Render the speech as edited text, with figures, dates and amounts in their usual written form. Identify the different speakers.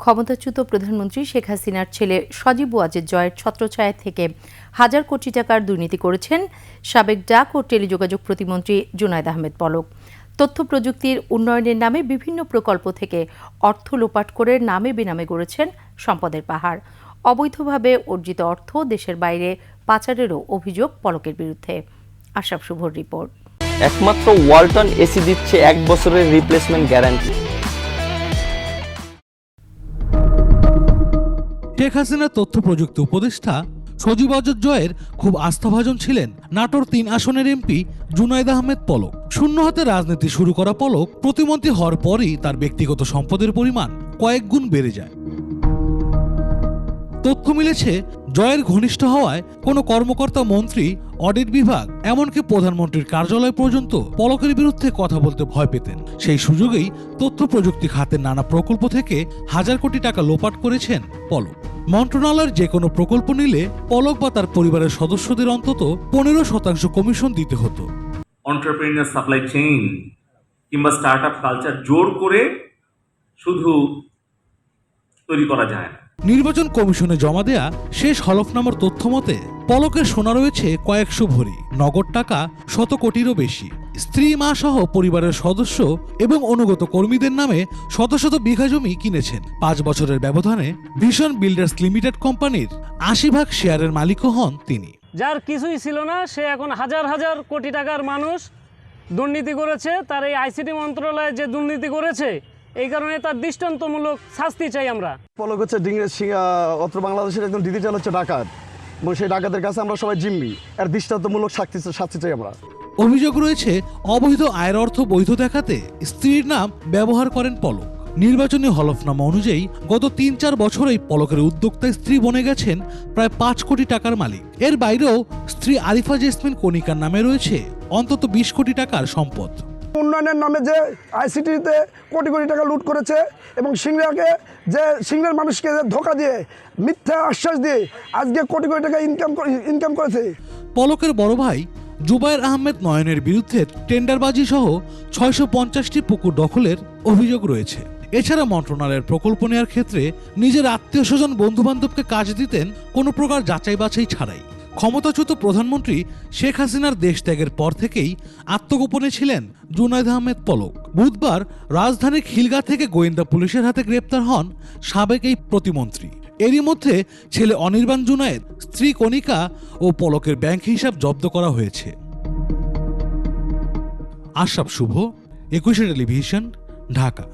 Speaker 1: ক্ষমতাচ্যুত প্রধানমন্ত্রী শেখ হাসিনার ছেলে সজীব ওয়াজেদ জয়ের ছত্রছায়া থেকে হাজার কোটি টাকার দুর্নীতি করেছেন সাবেক ডাক ও টেলিযোগাযোগ প্রতিমন্ত্রী জুনায়েদ আহমেদ পলক। তথ্য প্রযুক্তির উন্নয়নের নামে বিভিন্ন প্রকল্প থেকে অর্থ লোপাট করে নামে বেনামে গড়েছেন সম্পদের পাহাড়। অবৈধভাবে অর্জিত অর্থ দেশের বাইরে পাচারেরও অভিযোগ পলকের বিরুদ্ধে। আশরাফ শুভর রিপোর্ট।
Speaker 2: একমাত্র ওয়ালটন এসি দিচ্ছে 1 বছরের রিপ্লেসমেন্ট গ্যারান্টি।
Speaker 3: শেখ হাসিনার তথ্য প্রযুক্তি উপদেষ্টা সজীব ওয়াজেদ জয়ের খুব আস্থাভাজন ছিলেন নাটোর 3 আসনের এমপি জুনায়েদ আহমেদ পলক। শূন্য হাতে রাজনীতি শুরু করা পলক প্রতিমন্ত্রী হওয়ার পরই তার ব্যক্তিগত সম্পদের পরিমাণ কয়েক গুণ বেড়ে যায়। তথ্য মিলেছে জয়ের ঘনিষ্ঠ হওয়ায় কোনো কর্মকর্তা, মন্ত্রী, অডিট বিভাগ, এমনকি প্রধানমন্ত্রীর কার্যালয় পর্যন্ত পলকের বিরুদ্ধে কথা বলতে ভয় পেতেন। সেই সুযোগেই তথ্য প্রযুক্তি খাতের নানা প্রকল্প থেকে হাজার কোটি টাকা লোপাট করেছেন পলক। মন্ত্রণালয়ের যে কোনো প্রকল্প নিলে পলক বা তার পরিবারের সদস্যদের অন্তত 15% কমিশন দিতে হতো।
Speaker 4: এন্টারপ্রেনিউর সাপ্লাই চেইন কিংবা স্টার্টআপ কালচার জোর করে শুধু তৈরি করা যায় না।
Speaker 3: নির্বাচন কমিশনে জমা দেয়া শেষ হলফনামার তথ্য মতে পলকের সোনা রয়েছে কয়েকশো ভরি, নগদ টাকা 100 কোটিরও বেশি। স্ত্রী, মা সহ পরিবারের সদস্য এবং অনুগত কর্মীদের নামে শত শত বিঘা জমি কিনেছেন। 5 বছরের ব্যবধানে ভিশন বিল্ডার্স লিমিটেড কোম্পানির 80% শেয়ারের মালিকও হন তিনি।
Speaker 5: যার কিছুই ছিল না সে এখন হাজার হাজার কোটি টাকার মানুষ দুর্নীতি করেছে। তার এই আইসিটি মন্ত্রণালয়ে যে দুর্নীতি করেছে, এই কারণে তার দৃষ্টান্তমূলক শাস্তি চাই আমরা।
Speaker 6: পলক হচ্ছে অত্র বাংলাদেশের একজন ডিজিটাল হচ্ছে ডাকাত, এবং সেই ডাকাতের কাছে আমরা সবাই জিম্মি। এর দৃষ্টান্তমূলক শাস্তি চাই আমরা।
Speaker 3: অভিযোগ রয়েছে অবৈধ আয়ের অর্থ বৈধ দেখাতে স্ত্রীর নাম ব্যবহার করেন পলক। নির্বাচনী হলফনামা অনুযায়ী গত 3-4 বছরেই পলকের উদ্যোক্তায় স্ত্রী বনে গেছেন প্রায় 5 কোটি টাকার মালিক। এর বাইরেও স্ত্রী আরিফা জেসমিন কণিকার নামে রয়েছে অন্তত 20 কোটি টাকার সম্পদ।
Speaker 6: উন্নয়নের নামে যে আইসিটিতে কোটি কোটি টাকা লুট করেছে এবং সিংড়ার মানুষকে ধোকা দিয়ে, মিথ্যা আশ্বাস দিয়ে আজকে কোটি কোটি টাকা ইনকাম করেছে।
Speaker 3: পলকের বড় ভাই জুবায়ের আহমেদ নয়নের বিরুদ্ধে টেন্ডারবাজি সহ 650টি পুকুর দখলের অভিযোগ রয়েছে। এছাড়া মন্ত্রণালয়ের প্রকল্প নেওয়ার ক্ষেত্রে নিজের আত্মীয় স্বজন, বন্ধু বান্ধবকে কাজ দিতেন কোনো প্রকার যাচাই বাছাই ছাড়াই। ক্ষমতাচ্যুত প্রধানমন্ত্রী শেখ হাসিনার দেশ ত্যাগের পর থেকেই আত্মগোপনে ছিলেন জুনায়েদ আহমেদ পলক। বুধবার রাজধানীর খিলগাঁও থেকে গোয়েন্দা পুলিশের হাতে গ্রেপ্তার হন সাবেক এই প্রতিমন্ত্রী। এরই মধ্যে ছেলে অনির্বাণ জুনায়েদ, স্ত্রী কণিকা ও পলকের ব্যাংক হিসাব জব্দ করা হয়েছে। আশরাফ শুভ, 21 টেলিভিশন, ঢাকা।